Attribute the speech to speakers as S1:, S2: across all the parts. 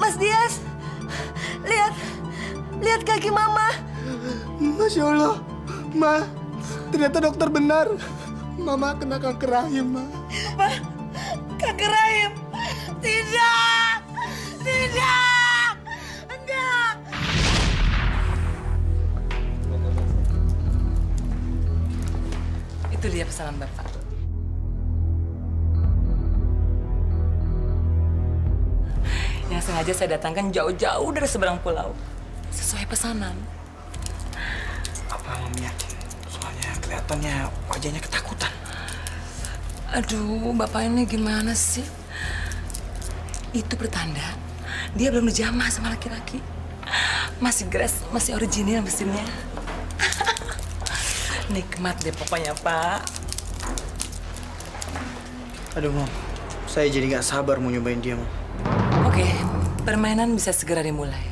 S1: Mas Dias, lihat kaki Mama.
S2: Masya Allah, Ma, ternyata dokter benar. Mama kena kanker rahim, Ma.
S1: Apa? Kanker rahim? Tidak! Enggak!
S3: Itu dia pesanan Bapak. Yang sengaja saya datangkan jauh-jauh dari seberang pulau. Sesuai pesanan.
S2: Apa Mami yakin? Soalnya kelihatannya wajahnya ketakutan.
S3: Aduh, Bapak ini gimana sih? Itu pertanda dia belum dijamah sama laki-laki. Masih grass, masih original mesinnya. Nikmat deh pokoknya, Pak.
S2: Aduh, Mam. Saya jadi nggak sabar mau nyobain dia, Mam.
S3: Oke, permainan bisa segera dimulai.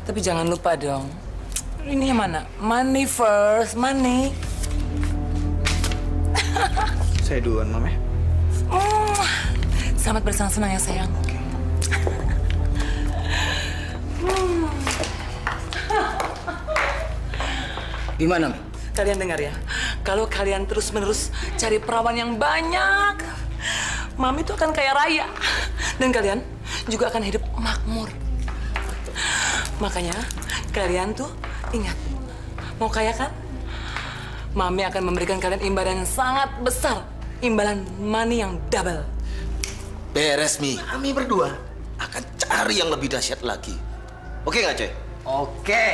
S3: Tapi jangan lupa dong. Ini yang mana? Money first, money.
S2: Saya duluan, Mam ya.
S3: Selamat bersenang-senang ya, sayang.
S2: Oke. Gimana, Mam?
S3: Kalian dengar ya, kalau kalian terus-menerus cari perawan yang banyak, Mami tuh akan kaya raya. Dan kalian juga akan hidup makmur. Makanya kalian tuh ingat, mau kaya kan? Mami akan memberikan kalian imbalan yang sangat besar. Imbalan money yang double.
S4: Beres, Mi. Kami berdua akan cari yang lebih dahsyat lagi. Oke nggak, Coy?
S2: Oke.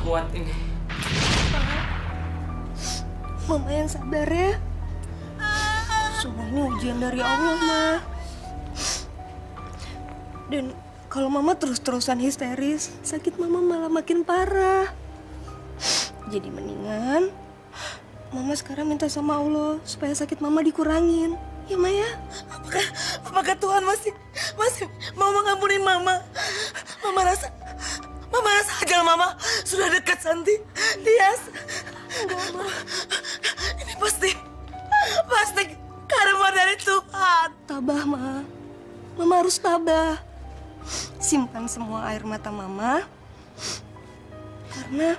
S3: Gawat ini.
S1: Mama yang sabar ya. Semua ini ujian dari Allah, Ma. Dan kalau Mama terus-terusan histeris, sakit Mama malah makin parah. Jadi mendingan Mama sekarang minta sama Allah supaya sakit Mama dikurangin. Ya, Ma ya?
S5: Apakah Tuhan masih mau mengampuni Mama? Mama rasa ajal Mama sudah dekat, Santi. Dias. Ini pasti karma dari Tuhan.
S1: Tabah, Ma. Mama harus tabah. Simpan semua air mata Mama. Karena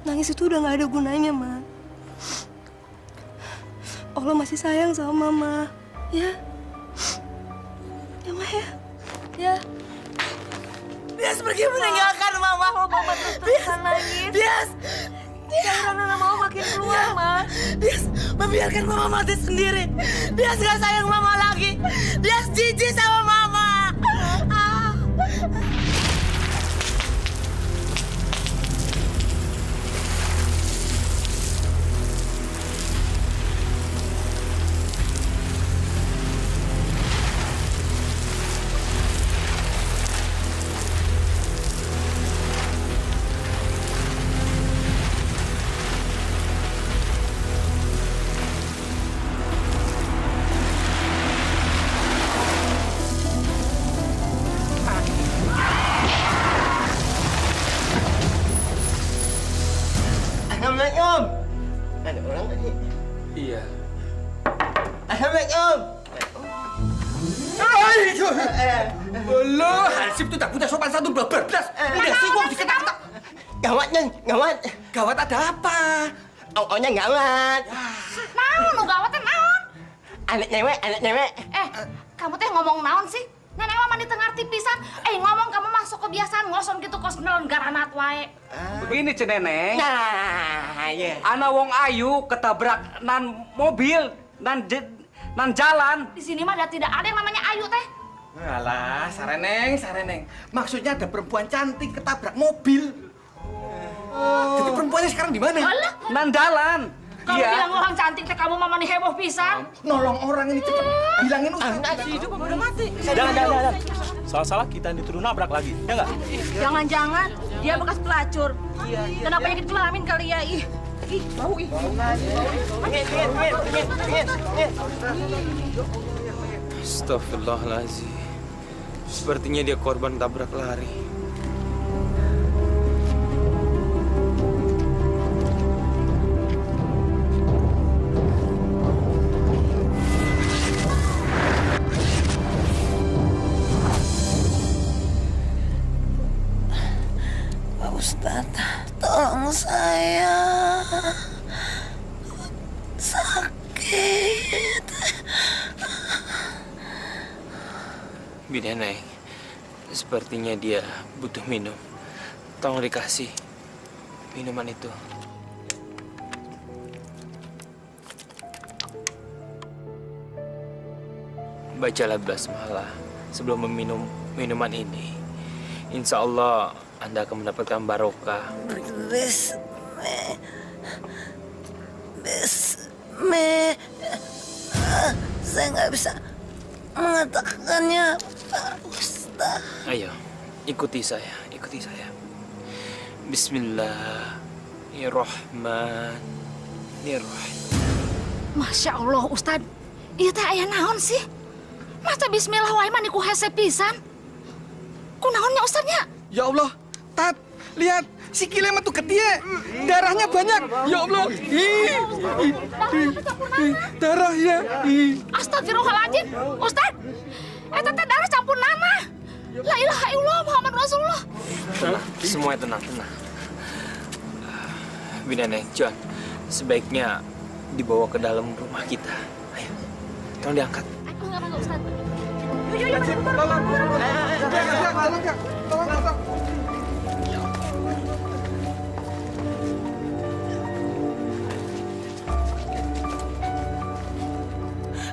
S1: nangis itu udah gak ada gunanya, Ma. Allah masih sayang sama Mama. Ya? Ya, Ma ya? Ya?
S5: Dias pergi meninggalkan Mama.
S1: Kalau Mama terus-terusan nangis,
S5: Dias.
S1: cairan Mama makin keluar, Ma.
S5: Dias membiarkan Mama mati sendiri. Dias gak sayang Mama lagi. Dias jijik sama Mama.
S2: Assalamualaikum. Ada orang tadi?
S6: Iya.
S2: Assalamualaikum.
S6: Loh, Hansip tuh tak punya sopan satu belas. Udah singgung diketak-ketak.
S2: Gawat, Neng. Gawat.
S6: Gawat ada apa?
S2: Ongnya gawat.
S7: Naon nu gawat teh naon?
S2: Anak cewek.
S7: Kamu teh ngomong naon sih? Nenek mah mandi tengah tipisan. Ngomong kamu masuk kebiasaan ngosong gitu kos nelan garanat wae.
S6: Begini Ceneneng.
S2: Nah, iya.
S6: Ana wong ayu ketabrak nan mobil, nan jalan.
S7: Di sini mah tidak ada yang namanya Ayu teh.
S6: Alah, sareneng. Maksudnya ada perempuan cantik ketabrak mobil. Jadi perempuannya sekarang di mana?
S7: Alah.
S6: Nan jalan.
S7: Kamu bilang orang cantik teh kamu mah mandi heboh pisan.
S6: Nolong orang ini cepet. Bilangin Ustaz.
S7: Hidup udah mati.
S8: Jangan. Salah-salah kita dituduh nabrak lagi, ya nggak?
S7: Jangan-jangan dia bekas pelacur. Kenapa yang dikelamin kali ya? Ih, bau ih.
S8: Astagfirullahaladzim. Sepertinya dia korban tabrak lari.
S5: Pak Ustadz, tolong saya. Sakit.
S8: Bidaneng, sepertinya dia butuh minum. Tolong dikasih minuman itu. Bacalah basmalah sebelum meminum minuman ini. Insya Allah Anda akan mendapatkan barokah.
S5: Saya nggak bisa mengatakannya, Pak Ustadz.
S8: Ayo, ikuti saya. Bismillahirrahmanirrahim.
S7: Masya Allah, Ustad. Iya teh aya naon sih? Masa bismillah wae mah niku hese pisan? Kunaonnya Ustadnya?
S6: Ya Allah, Tat, lihat si Kile mah tuh ketie. Darahnya banyak. Ya Allah. Darah ya.
S7: Astagfirullahaladzim, Ustad. Eta teh darah campur nanah. La ilaha illallah Muhammad Rasulullah.
S8: Semuanya tenang. Bidaneng, John, sebaiknya dibawa ke dalam rumah kita. Ayo, tolong diangkat.
S7: Aku nggak mau Ustad.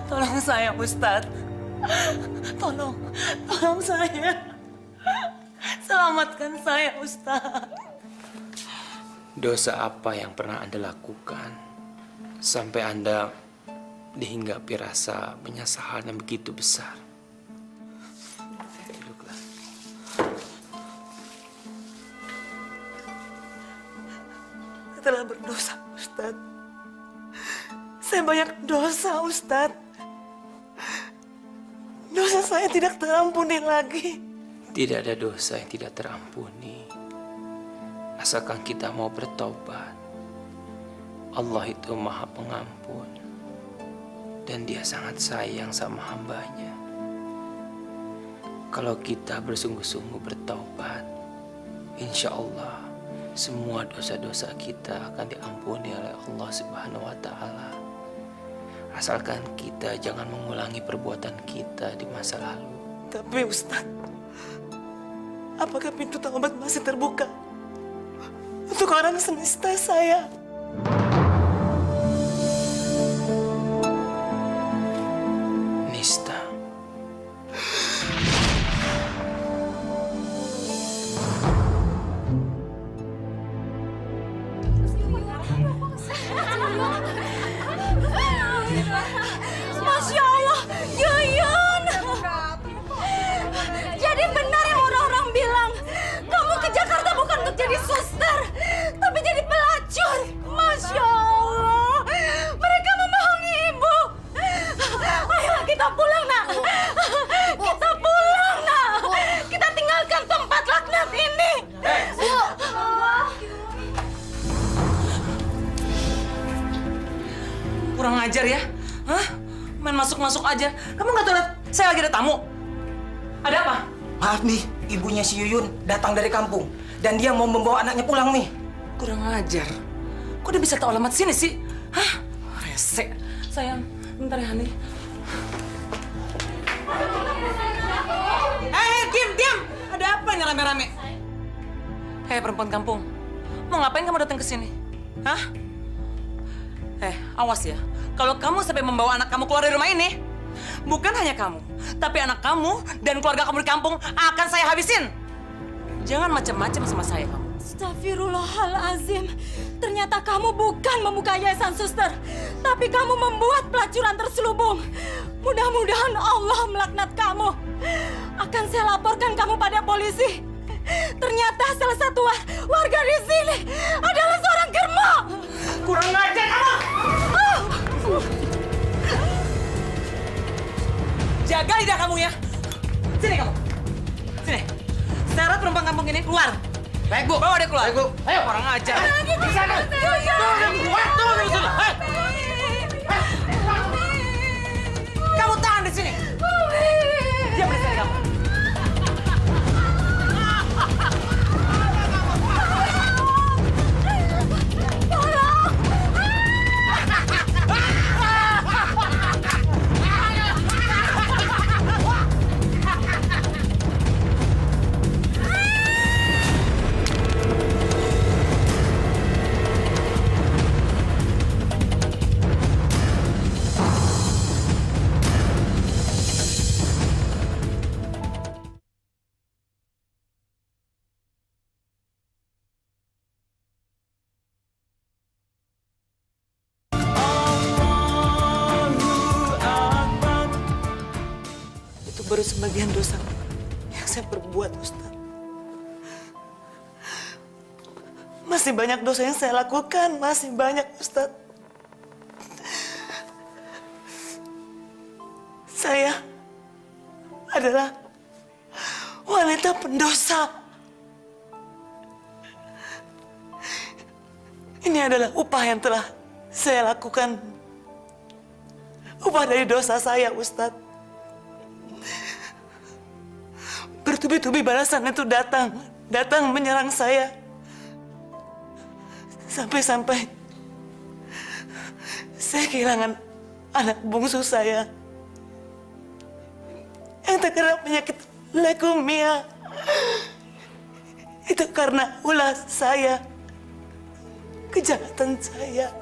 S5: Tolong saya, Ustadz. Tolong saya. Selamatkan saya, Ustadz.
S8: Dosa apa yang pernah Anda lakukan sampai Anda dihinggapi rasa penyesalan yang begitu besar? Duduklah.
S5: Setelah berdosa, Ustadz. Saya banyak dosa, Ustadz. Dosa saya tidak terampuni lagi.
S8: Tidak ada dosa yang tidak terampuni. Asalkan kita mau bertobat. Allah itu Maha Pengampun. Dan Dia sangat sayang sama hambanya. Kalau kita bersungguh-sungguh bertobat, insya Allah semua dosa-dosa kita akan diampuni oleh Allah Subhanahu wa Ta'ala. Asalkan kita jangan mengulangi perbuatan kita di masa lalu.
S5: Tapi Ustadz, apakah pintu taubat masih terbuka untuk orang semesta saya?
S8: Nista.
S7: Masya Allah, Yuyun. Jadi benar yang orang-orang bilang, kamu ke Jakarta bukan untuk jadi suster, tapi jadi pelacur.
S3: Kurang ngajar ya? Hah? Main masuk-masuk aja. Kamu nggak tahu saya lagi ada tamu? Ada apa?
S9: Maaf nih, ibunya si Yuyun datang dari kampung. Dan dia mau membawa anaknya pulang nih.
S3: Kurang ngajar. Kok dia bisa tahu alamat sini sih? Hah? Rese. Sayang, bentar ya, Hani. Diam! Ada apa ini rame-rame? Hei, perempuan kampung. Mau ngapain kamu datang ke sini? Hah? Awas ya. Kalau kamu sampai membawa anak kamu keluar dari rumah ini, bukan hanya kamu, tapi anak kamu dan keluarga kamu di kampung akan saya habisin. Jangan macam-macam sama saya kamu.
S10: Astagfirullahalazim. Ternyata kamu bukan membuka yayasan suster, tapi kamu membuat pelacuran terselubung. Mudah-mudahan Allah melaknat kamu. Akan saya laporkan kamu pada polisi. Ternyata salah satu warga di sini adalah seorang germo.
S3: Kurang ngajar kamu! Jaga lidah kamu ya. Sini kamu. Sini. Syarat perempuan kampung ini keluar.
S9: Baik, Bu.
S3: Bawa dia keluar.
S9: Baik, Bu.
S3: Ayo, orang ajar.
S9: Di sana.
S3: Tunggu di sini. Kamu tahan di sini. Diam di sini kamu. Baru sebagian dosa yang saya perbuat, Ustaz. Masih banyak dosa yang saya lakukan, masih banyak, Ustaz. Saya adalah wanita pendosa. Ini adalah upah yang telah saya lakukan. Upah dari dosa saya, Ustaz. Bertubi-tubi balasan itu datang menyerang saya. Sampai-sampai saya kehilangan anak bungsu saya yang terkena penyakit leukemia. Itu karena ulah saya, kejahatan saya.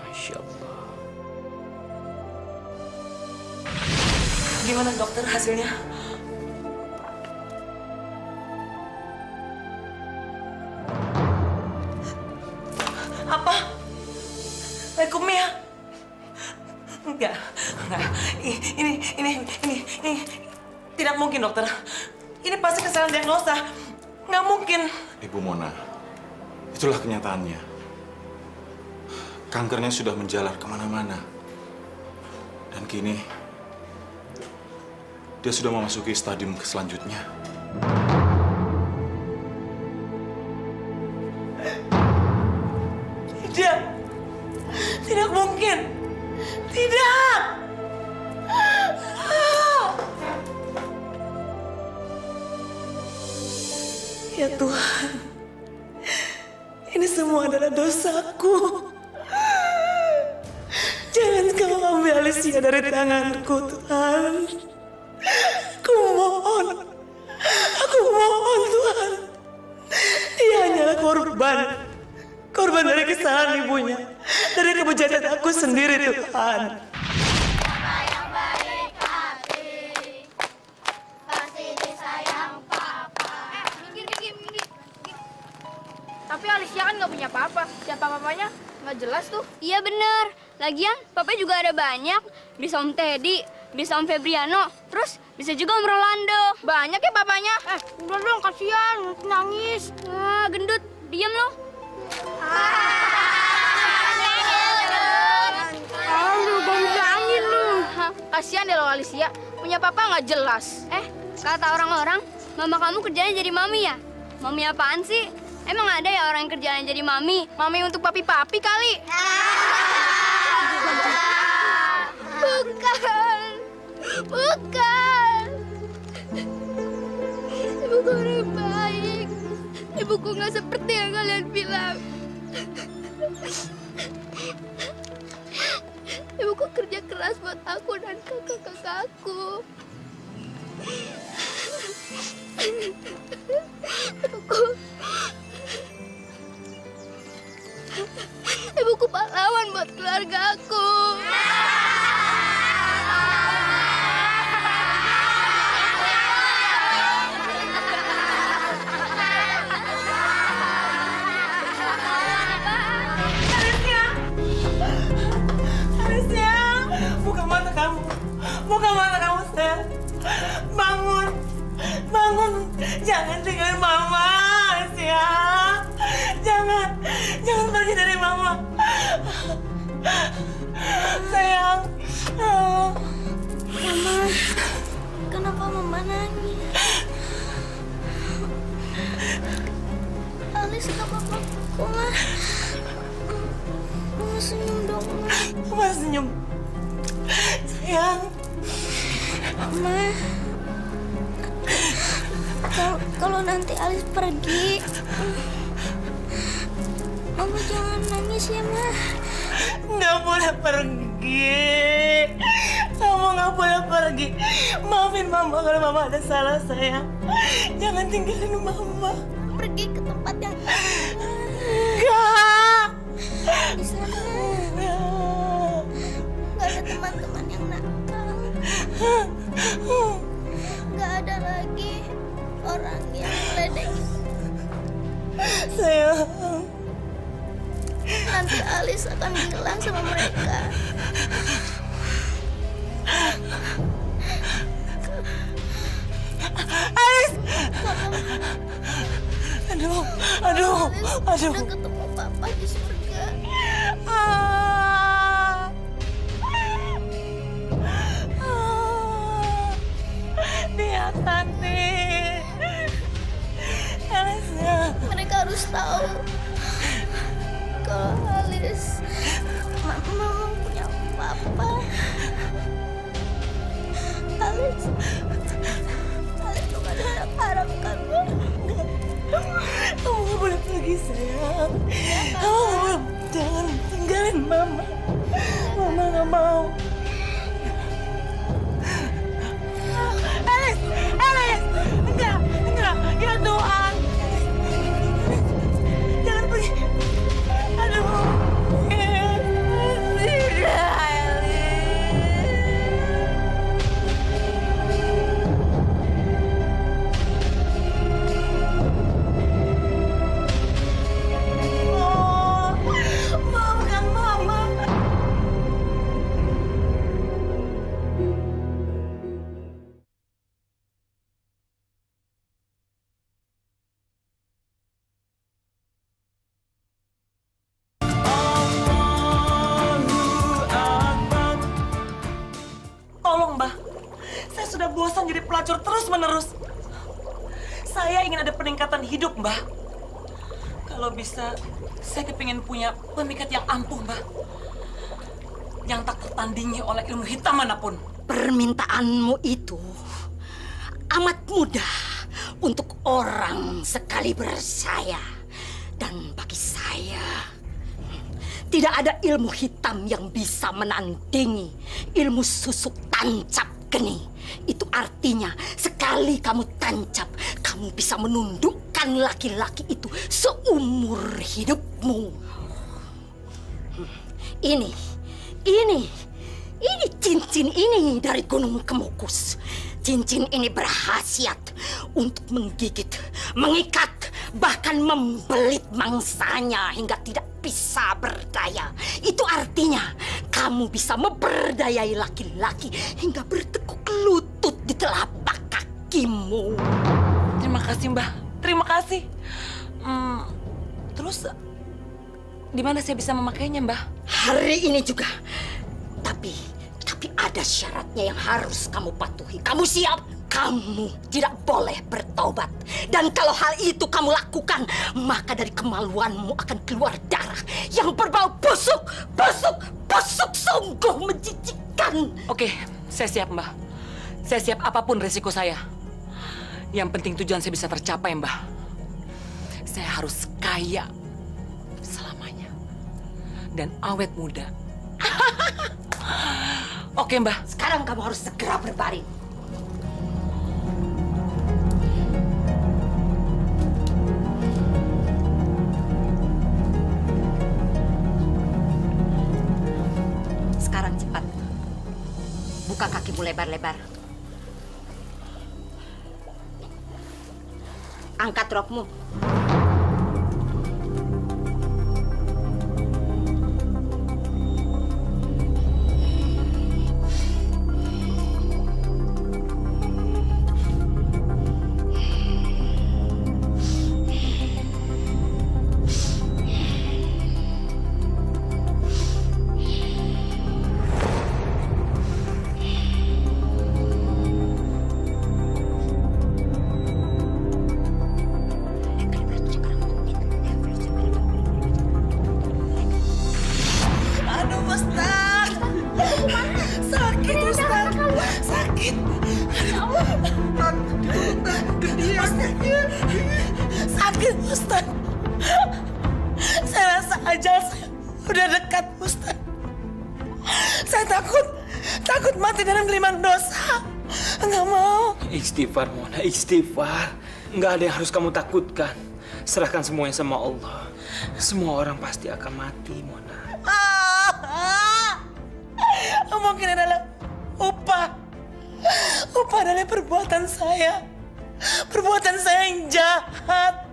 S8: Masya Allah.
S3: Gimana dokter hasilnya? Apa? Leukemia? Enggak. Ini tidak mungkin, dokter. Ini pasti kesalahan diagnosa. Nggak mungkin.
S11: Ibu Mona, itulah kenyataannya. Kankernya sudah menjalar kemana-mana. Dan kini, dia sudah memasuki stadium selanjutnya.
S3: Tidak mungkin. Tidak. Ya Tuhan, ini semua adalah dosaku. Jangan kau ambil Alicia dari tanganku, Tuhan. Aku mohon Tuhan. Dia hanyalah korban dari kesalahan ibunya, dari kebejatan aku sendiri, Tuhan.
S12: Tapi Alicia kan nggak punya papa. Siapa papanya? Nggak jelas tuh. Iya bener. Lagian papa juga ada banyak. Bisa Om Teddy, bisa Om Febriano, terus bisa juga Om Rolando. Banyak ya papanya. Udah dong, kasihan, nangis. Gendut, diam lo. Lu bayangin lu. Kasihan deh lo Alicia, punya papa nggak jelas. Kata orang-orang, mama kamu kerjanya jadi mami ya? Mami apaan sih? Emang ada ya orang yang kerjanya jadi mami? Mami untuk papi-papi kali? Bukan. Bukan. Ibuku orang baik. Ibuku nggak seperti yang kalian bilang. Ibuku kerja keras buat aku dan kakak-kakakku. Ibuku pahlawan buat keluargaku.
S5: Buka mata kamu, sayang. Bangun. Bangun. Jangan tinggalin Mama, Alicia. Jangan pergi dari Mama. Sayang.
S12: Mama, kenapa Mama nangis? Alis gak apa-apa, Mama. Mama senyum dong, Ma.
S5: Mama senyum. Sayang.
S12: Ma, kalau nanti Alis pergi, Mama jangan nangis ya, Ma.
S5: Nggak boleh pergi. Kamu nggak boleh pergi. Maafin Mama kalau Mama ada salah, sayang. Jangan tinggalin Mama.
S12: Pergi ke tempat yang
S5: Enggak.
S12: di sana. Nggak ada teman-teman yang nakal. Nggak ada lagi orang yang meledek.
S5: Sayang.
S12: Nanti Alis akan hilang sama mereka.
S5: Alis!
S12: Aduh. Udah ketemu Papa di surga.
S5: Dia cantik. Alisnya.
S12: Mereka harus tahu kalau Alis Mama punya Papa. Alis bukan harap kan, Ma?
S5: Kamu gak boleh pergi, sayang. Kamu gak boleh. Jangan tinggalin Mama. Mama gak mau. Alis! Enggak. Ya Tuhan. Jangan pergi. Aduh. Maafkan Mama. Tolong, Mbah. Saya sudah bosan jadi pelacur terus-menerus. Saya ingin ada peningkatan hidup, Mbah. Kalau bisa, saya kepingin punya pemikat yang ampuh, Mbah. Yang tak tertandingi oleh ilmu hitam manapun.
S13: Permintaanmu itu amat mudah untuk orang sekaliber saya. Dan bagi saya, tidak ada ilmu hitam yang bisa menandingi ilmu susuk tancap geni. Itu artinya sekali kamu tancap, kamu bisa menundukkan laki-laki itu seumur hidupmu. Ini cincin ini dari Gunung Kemukus. Cincin ini berkhasiat untuk menggigit, mengikat, bahkan membelit mangsanya hingga tidak bisa berdaya. Itu artinya kamu bisa memperdayai laki-laki hingga bertekuk lutut di telapak kakimu.
S5: Terima kasih, Mbah. Terima kasih. Terus, di mana saya bisa memakainya, Mbah?
S13: Hari ini juga. Tapi ada syaratnya yang harus kamu patuhi. Kamu siap? kamu tidak boleh bertobat. Dan kalau hal itu kamu lakukan, maka dari kemaluanmu akan keluar darah yang berbau busuk, sungguh menjijikkan.
S5: Oke, saya siap, Mbah. Saya siap apapun resiko saya. Yang penting tujuan saya bisa tercapai, Mbah. Saya harus kaya selamanya. Dan awet muda. Oke, Mbah.
S13: Sekarang kamu harus segera berbaring. Sekarang cepat. Buka kakimu lebar-lebar. Angkat rokmu.
S5: Sakit, Ustaz. Saya rasa ajal saya udah dekat, Ustaz. Saya takut mati dalam geliman dosa. Enggak mau.
S8: Istighfar, Mona, istighfar. Enggak ada yang harus kamu takutkan. Serahkan semuanya sama Allah. Semua orang pasti akan mati, Mona.
S5: Mungkin adalah upah dari perbuatan saya. Perbuatan saya yang jahat.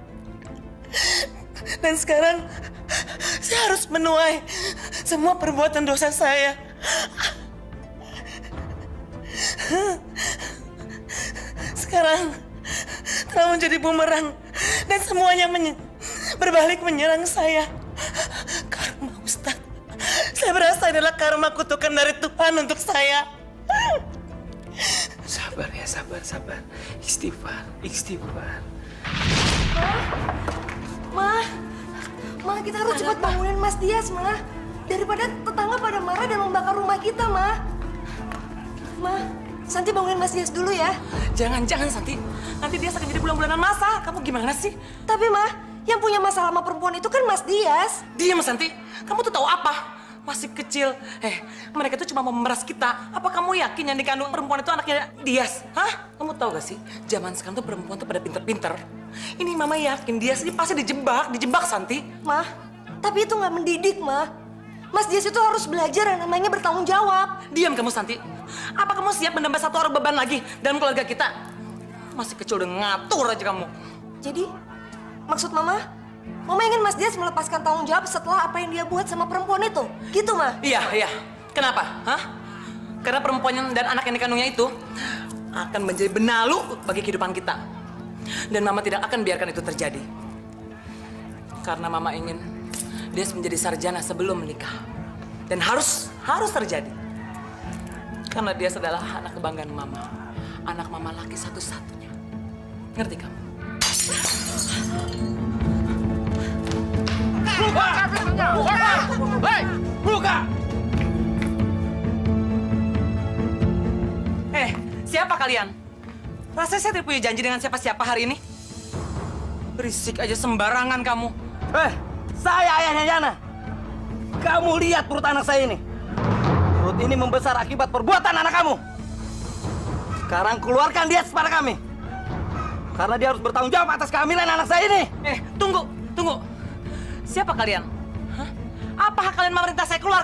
S5: Dan sekarang saya harus menuai semua perbuatan dosa saya. Sekarang telah menjadi bumerang dan semuanya berbalik menyerang saya. Karma, Ustaz. Saya berasa adalah karma kutukan dari Tuhan untuk saya.
S8: Sabar ya, sabar. Istighfar.
S1: Ma, kita harus cepat bangunin Mas Dias, Ma. Daripada tetangga pada marah dan membakar rumah kita, Ma. Ma, Santi bangunin Mas Dias dulu ya.
S5: Jangan, Santi. Nanti dia akan jadi bulan-bulanan masa. Kamu gimana sih?
S1: Tapi, Ma, yang punya masalah sama perempuan itu kan Mas Dias.
S5: Diam, Santi. Kamu tuh tahu apa? Masih kecil. Mereka tuh cuma mau memeras kita. Apa kamu yakin yang dikandung perempuan itu anaknya Dias? Hah? Kamu tahu gak sih? Zaman sekarang tuh perempuan tuh pada pinter-pinter. Ini Mama yakin Dias ini pasti dijebak, Santi.
S1: Ma, tapi itu nggak mendidik, Ma. Mas Dias itu harus belajar yang namanya bertanggung jawab.
S5: Diam kamu, Santi. Apa kamu siap menambah satu orang beban lagi dalam keluarga kita? Masih kecil udah ngatur aja kamu.
S1: Jadi, maksud Mama ingin Mas Dias melepaskan tanggung jawab setelah apa yang dia buat sama perempuan itu? Gitu, Ma?
S5: Iya. Kenapa? Hah? Karena perempuan dan anak yang dikandungnya itu akan menjadi benalu bagi kehidupan kita. Dan Mama tidak akan biarkan itu terjadi. Karena Mama ingin dia menjadi sarjana sebelum menikah. Dan harus terjadi. Karena dia adalah anak kebanggaan Mama. Anak Mama laki satu-satunya. Ngerti kamu?
S6: Buka!
S5: Siapa kalian? Rasanya saya tidak punya janji dengan siapa-siapa hari ini. Berisik aja sembarangan kamu.
S9: Saya ayahnya Yana. Kamu lihat perut anak saya ini. Perut ini membesar akibat perbuatan anak kamu. Sekarang keluarkan dia kepada kami. Karena dia harus bertanggung jawab atas kehamilan anak saya ini.
S5: Tunggu. Siapa kalian? Hah? Apa hak kalian memerintah saya keluar?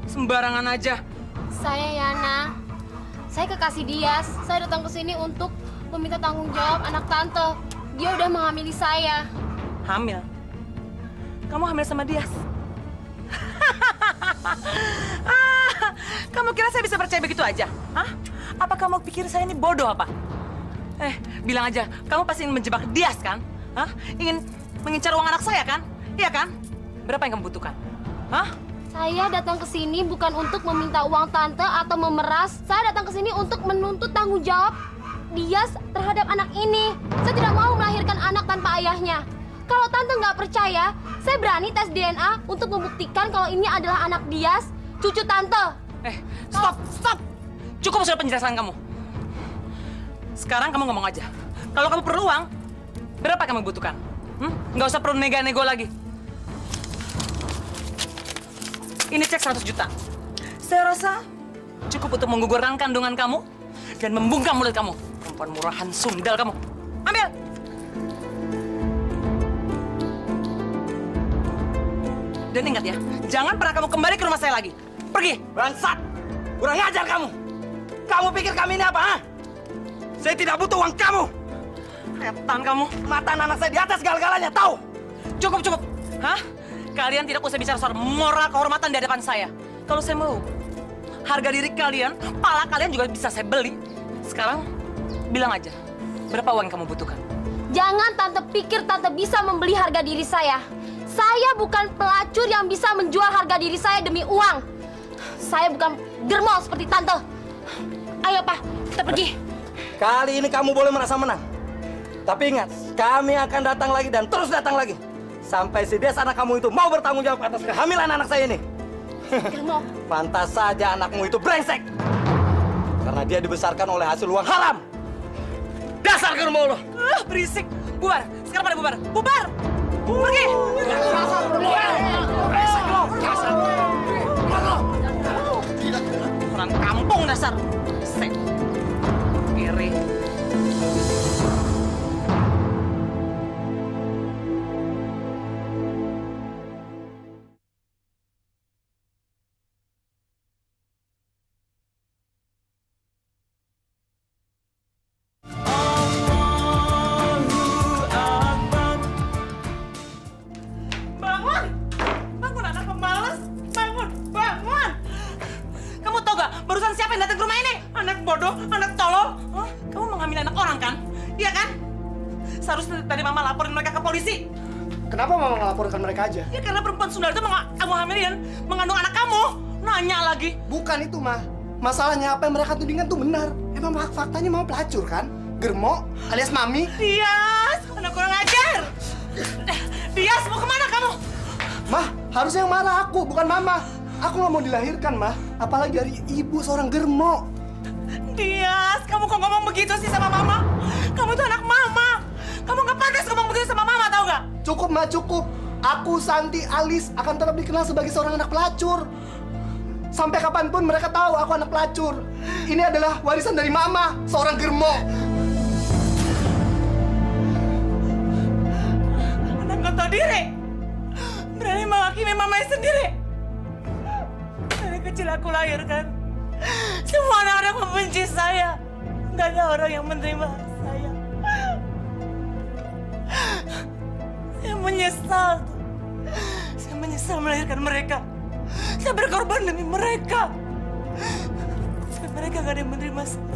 S5: Sembarangan aja.
S14: Saya Yana. Saya kekasih Dias. Saya datang ke sini untuk meminta tanggung jawab anak tante. Dia udah menghamili saya.
S5: Hamil? Kamu hamil sama Dias? Kamu kira saya bisa percaya begitu aja? Hah? Apa kamu pikir saya ini bodoh apa? Bilang aja, kamu pasti ingin menjebak Dias kan? Hah? Ingin mengincar uang anak saya kan? Iya kan? Berapa yang kamu butuhkan? Hah?
S14: Saya datang ke sini bukan untuk meminta uang tante atau memeras. Saya datang ke sini untuk menuntut tanggung jawab Dias terhadap anak ini. Saya tidak mau melahirkan anak tanpa ayahnya. Kalau Tante nggak percaya, saya berani tes DNA untuk membuktikan kalau ini adalah anak Dias, cucu Tante.
S5: Stop! Cukup sudah penjelasan kamu. Sekarang kamu ngomong aja. Kalau kamu perlu uang, berapa kamu butuhkan? Nggak usah perlu nego-nego lagi. Ini cek 100 juta. Saya rasa cukup untuk menggugurkan kandungan kamu dan membungkam mulut kamu. Perempuan murahan sundal kamu. Ambil! Dan ingat ya, jangan pernah kamu kembali ke rumah saya lagi. Pergi!
S9: Bangsat! Kurang ajar kamu! Kamu pikir kami ini apa, ha? Saya tidak butuh uang kamu!
S5: Setan kamu!
S9: Matan anak saya di atas segala-galanya, tahu?
S5: Cukup! Hah? Kalian tidak usah bicara soal moral kehormatan di hadapan saya. Kalau saya mau, harga diri kalian, pala kalian juga bisa saya beli. Sekarang, bilang aja, berapa uang yang kamu butuhkan?
S14: Jangan Tante pikir Tante bisa membeli harga diri saya. Saya bukan pelacur yang bisa menjual harga diri saya demi uang. Saya bukan germo seperti Tante. Ayo, Pak, kita pergi.
S9: Kali ini kamu boleh merasa menang. Tapi ingat, kami akan datang lagi dan terus datang lagi. Sampai si Des anak kamu itu mau bertanggung jawab atas kehamilan anak saya ini.
S14: Germo.
S9: Pantas saja anakmu itu brengsek. Karena dia dibesarkan oleh hasil uang haram. Dasar Germo lo.
S5: Berisik. Bubar. Sekarang pada bubar. Bubar! Pergi! Brengsek lo. Orang kampung dasar. Brengsek. Kiri.
S2: Kenapa Mama ngelaporkan mereka aja?
S5: Ya karena perempuan sundal itu kamu hamilin, mengandung anak kamu. Nanya lagi.
S2: Bukan itu, Ma. Masalahnya apa yang mereka tudingkan tuh benar. Emang faktanya Mama pelacur kan? Germo alias Mami.
S5: Dias, anak kurang ajar. Dias, mau kemana kamu?
S2: Mah, harusnya yang marah aku, bukan Mama. Aku nggak mau dilahirkan, Mah. Apalagi dari ibu seorang Germo.
S5: Dias, kamu kok ngomong begitu sih sama Mama? Kamu tuh anak Mama. Kamu nggak pantas ngomong begitu sama Mama, tau nggak?
S2: Cukup, Ma, cukup. Aku, Santi, Alis akan tetap dikenal sebagai seorang anak pelacur. Sampai kapanpun mereka tahu aku anak pelacur. Ini adalah warisan dari Mama, seorang Germo.
S5: Anak nggak tahu diri. Berani menghakimi mamanya sendiri. Dari kecil aku lahirkan. Semua anak-anak membenci saya. Nggak ada orang yang menerima saya. Saya menyesal. Saya menyesal melahirkan mereka. Saya berkorban demi mereka. Tapi mereka gak ada yang menerima saya.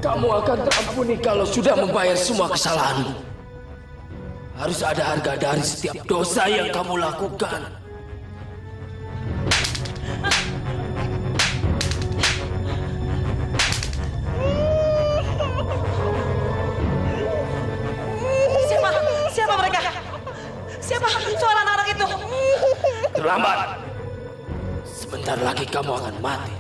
S8: Kamu akan terampuni kalau sudah membayar semua kesalahanmu. Harus ada harga dari setiap dosa yang kamu lakukan.
S5: Siapa mereka? Siapa soal anak-anak itu?
S8: Terlambat. Sebentar lagi kamu akan mati.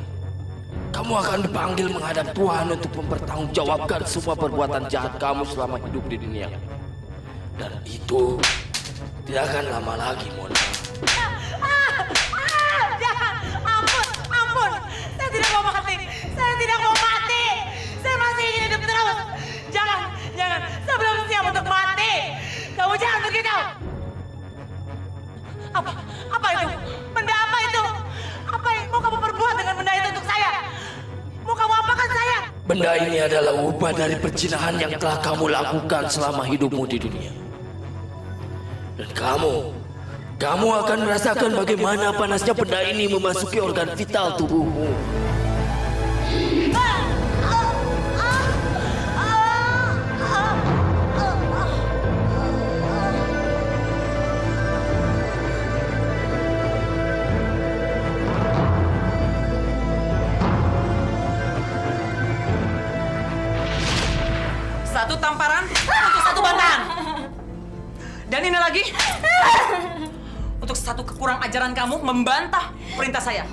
S8: Kamu akan dipanggil menghadap Tuhan untuk mempertanggungjawabkan semua perbuatan jahat kamu selama hidup di dunia. Dan itu tidak akan lama lagi, Mona.
S5: Jangan! Ampun! Saya tidak mau mati! Saya tidak mau mati! Saya masih ingin hidup terus! Jangan! Saya belum siap untuk mati! Kamu jangan begitu! Apa
S8: Benda ini adalah upah dari perjinahan yang telah kamu lakukan selama hidupmu di dunia. Dan kamu akan merasakan bagaimana panasnya benda ini memasuki organ vital tubuhmu.
S5: Satu tamparan untuk satu bantahan. Dan ini lagi untuk satu kekurang ajaran kamu membantah perintah saya.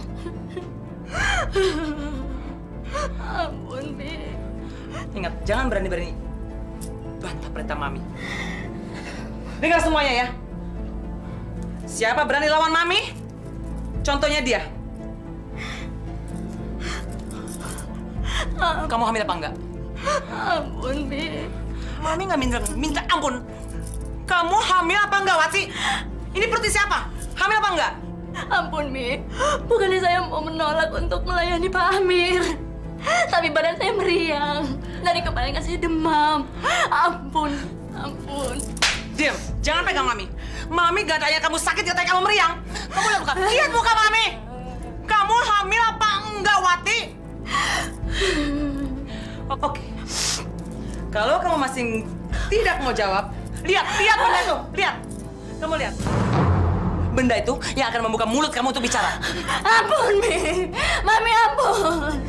S10: Ampun, Mi.
S5: Ingat, jangan berani-berani bantah perintah Mami. Dengar semuanya ya. Siapa berani lawan Mami? Contohnya dia. Kamu hamil apa enggak?
S10: Ampun, Mi.
S5: Mami nggak minta ampun. Kamu hamil apa enggak, Wati? Ini perut siapa? Hamil apa enggak?
S10: Ampun, Mi. Bukannya saya mau menolak untuk melayani Pak Amir. Tapi badan saya meriang. Dari kemarin saya demam. Ampun, ampun.
S5: Diam, jangan pegang Mami. Mami gak tanya kamu sakit, gak tanya kamu meriang. Kamu lihat muka, lihat muka Mami. Kamu hamil apa enggak, Wati? Oke. Kalau kamu masih tidak mau jawab, lihat benda itu, lihat. Kamu lihat. Benda itu yang akan membuka mulut kamu untuk bicara.
S10: Ampun, Mi. Mami, ampun.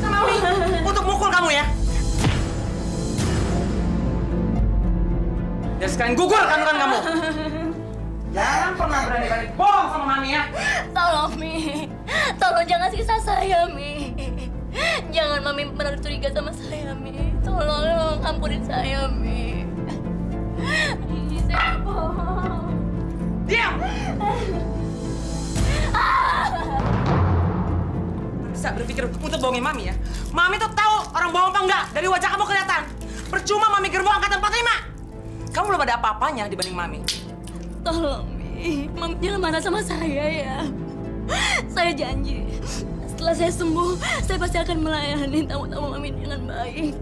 S5: Mami, untuk mukul kamu ya. Dan sekarang gugur kandungan kamu. Jangan pernah berani-berani bohong sama Mami ya.
S10: Tolong, Mi. Tolong jangan siksa saya, Mi. Jangan Mami menaruh curiga sama saya, Mi. Tolong ampunin saya, Mi. Saya bohong.
S5: Diam! Bisa berpikir untuk bohongin Mami ya. Mami tuh tahu orang bohong apa enggak dari wajah kamu kelihatan. Percuma Mami gerbo angkatan 45. Kamu belum ada apa-apanya dibanding Mami.
S10: Tolong, Mi. Mami jangan marah sama saya ya. Saya janji. Setelah saya sembuh, saya pasti akan melayani tamu-tamu Mami dengan baik.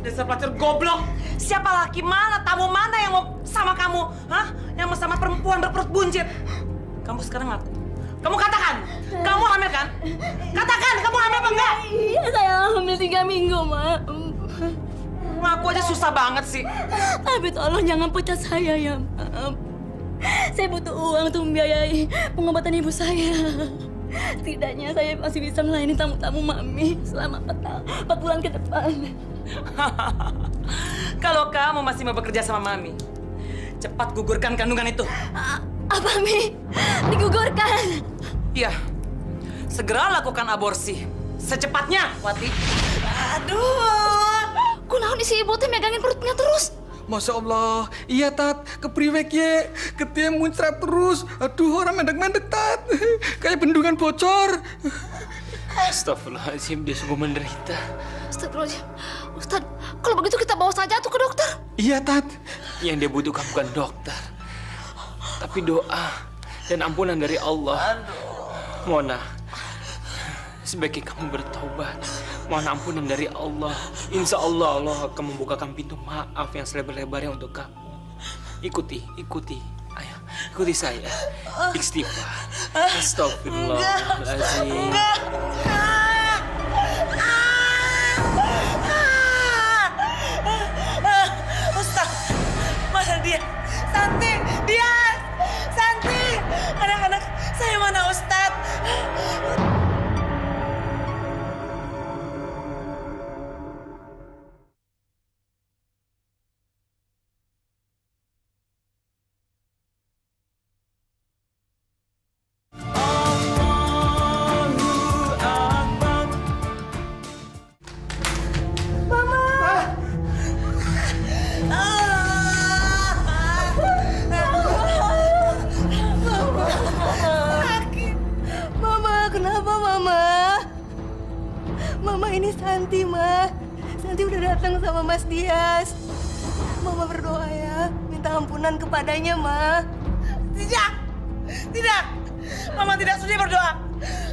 S5: Dasar pelacur goblok. Siapa laki mana, tamu mana yang mau sama kamu? Hah? Yang mau sama perempuan berperut buncit? Kamu sekarang ngaku. Kamu katakan, kamu hamil kan? Katakan, kamu hamil apa enggak?
S10: Iya, saya hamil 3 minggu, Ma.
S5: Ngaku aja susah banget sih.
S10: Tapi tolong jangan pecat saya ya, Ma. Saya butuh uang untuk membiayai pengobatan ibu saya. Setidaknya saya masih bisa melayani tamu-tamu Mami selama 4 bulan ke depan.
S5: Kalau kamu masih mau bekerja sama Mami, cepat gugurkan kandungan itu.
S10: Apa, Mi? Digugurkan?
S5: Iya. Segera lakukan aborsi. Secepatnya, Wati.
S10: Aduh. Kunaon isi ibu teh megangin perutnya terus?
S6: Masya Allah, iya Tat, kepriwek ye, ketemu muncrat terus. Aduh, orang mendek-mendek Tat, kayak bendungan bocor.
S8: Astagfirullahaladzim, dia sungguh menderita.
S7: Astagfirullahaladzim. Ustaz, kalau begitu kita bawa saja tuh ke dokter.
S6: Iya Tat.
S8: Yang dia butuhkan bukan dokter, tapi doa dan ampunan dari Allah. Mona, sebaiknya kamu bertobat. Mohon ampunan dari Allah. Insya Allah Allah akan membukakan pintu maaf yang selebar-lebarnya untuk kamu. Ikuti. Ayo, ikuti saya. Istighfar. Astagfirullahaladzim.
S5: Ustaz, mana dia? Santi, dia! Santi! Anak-anak saya mana, Ustaz?
S1: Ini Santi, Ma. Santi udah datang sama Mas Dias. Mama berdoa ya, minta ampunan kepadanya, Ma.
S5: Tidak! Mama tidak sudi berdoa.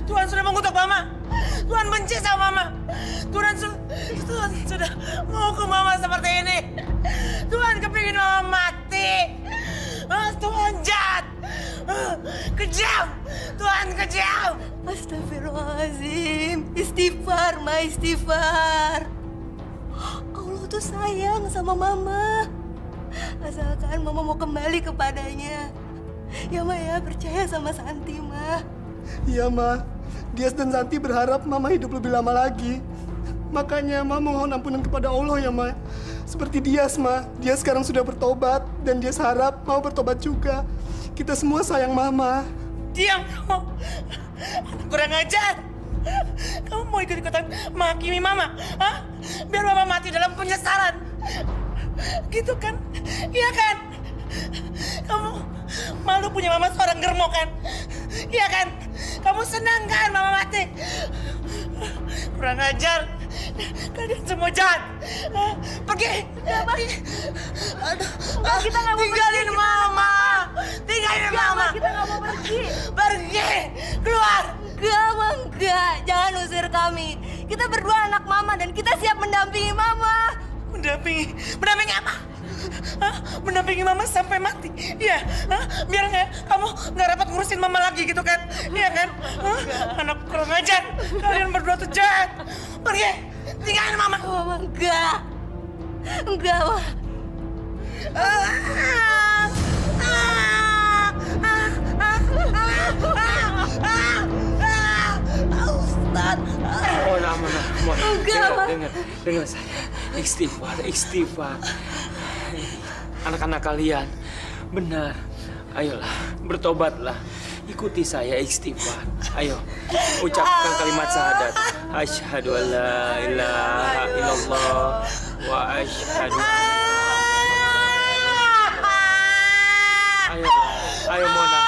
S5: Tuhan sudah mengutuk Mama. Tuhan benci sama Mama. Tuhan sudah menghukum Mama seperti ini. Tuhan kepingin Mama mati. Tuhan jahat. Kejam. Tuhan kejam.
S1: Astagfirullahaladzim. Istighfar, Ma, istighfar. Allah tuh sayang sama Mama. Asalkan Mama mau kembali kepadanya. Ya, Ma, ya, percaya sama Santi, Ma.
S2: Iya, Ma. Dias dan Santi berharap Mama hidup lebih lama lagi. Makanya Ma mohon ampunan kepada Allah ya, Ma. Seperti Dias, Ma. Dias sekarang sudah bertobat dan Dias harap mau bertobat juga. Kita semua sayang Mama.
S5: Diam kamu. Kurang ajar. Kamu mau ikut-ikutan menghakimi Mama? Hah? Biar Mama mati dalam penyesalan. Gitu kan? Iya kan? Kamu malu punya Mama seorang germo kan? Iya kan? Kamu senang kan Mama mati? Kurang ajar. Kalian semua jahat. Pergi. Pergi. Aduh.
S10: Kita nggak mau
S5: Tinggalin
S10: pergi,
S5: Mama. Tinggalin Mama.
S10: Kita nggak mau pergi.
S5: Pergi. Keluar.
S1: Enggak, Ma, enggak. Jangan usir kami. Kita berdua anak Mama dan kita siap mendampingi Mama.
S5: Mendampingi? Mendampingi apa? Hah? Mendampingi Mama sampai mati? Iya? Hah? Biar kamu nggak dapat ngurusin Mama lagi gitu kan? Iya kan? Hah? Anak kurang ajar. Kalian berdua tuh jahat. Pergi. Tinggalin Mama.
S1: Mama, enggak. Enggak, Ma.
S5: Ustaz.
S8: Dengar saya. Istighfar. Anak-anak kalian, benar. Ayolah, bertobatlah. Ikuti saya, istighfar. Ayo, ucapkan kalimat syahadat. Asyhadu an la ilaha illallah wa asyhadu Ayo Mona.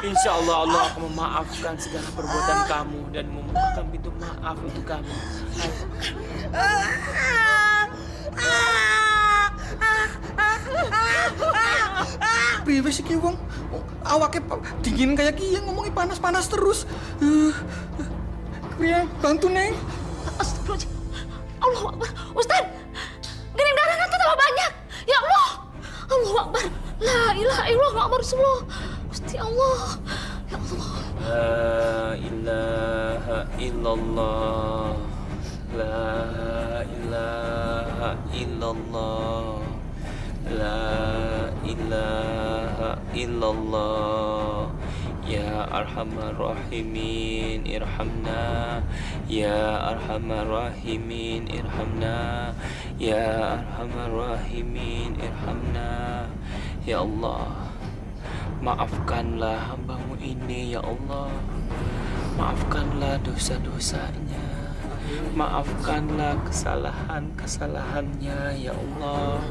S8: Insya Allah Allah akan memaafkan segala perbuatan kamu dan membukakan pintu maaf untuk kamu.
S6: Priwe sih ki wong awake dingin kayak ki ngomongnya panas-panas terus. Priwe bantu Neng.
S7: Astagfirullahaladzim. Allahu Akbar. Ustaz, gening darah nanti tambah banyak. Ya Allah. Allahu Akbar. La ilaha illallah Muhammad Rasulullah. Gusti Allah. Ya Allah.
S8: La ilaha illallah. La ilaha illallah. La ilaha illallah. Ya Arhamar Rahimin irhamna. Ya Arhamar Rahimin irhamna. Ya Arhamar Rahimin irhamna. Ya Allah, maafkanlah hambamu ini ya Allah. Maafkanlah dosa-dosanya. Maafkanlah kesalahan-kesalahannya ya Allah.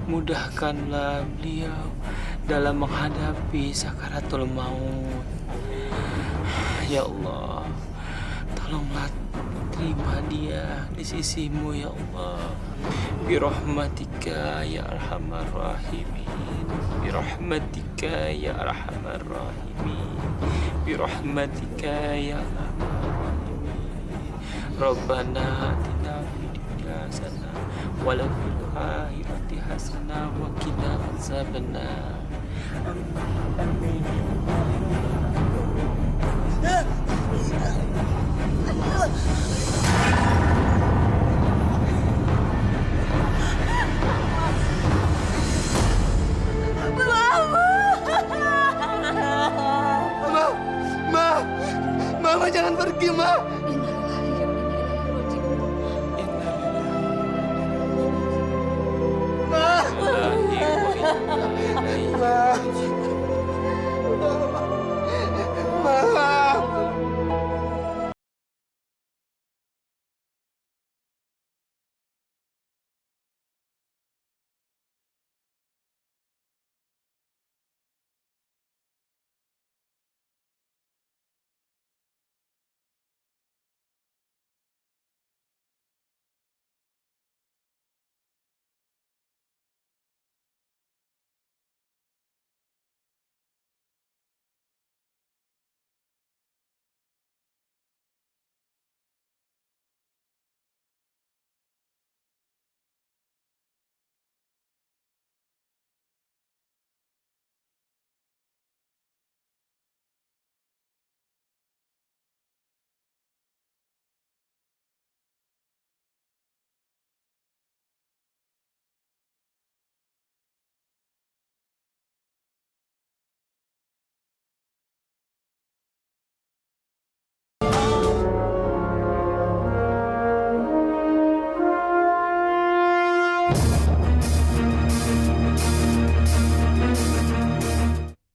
S8: Mudahkanlah beliau dalam menghadapi sakaratul maut. Ya Allah, tolonglah terima dia di sisimu ya Allah. Birahmatika ya arhamar rahimin. Birahmatika ya arhamar rahimin. Birahmatika ya arhamar rahimin. Rabbana atina fid dunya hasanah wa fil akhirati hasanah wa qina azabannar. Amin.
S2: Mama jangan pergi, Ma.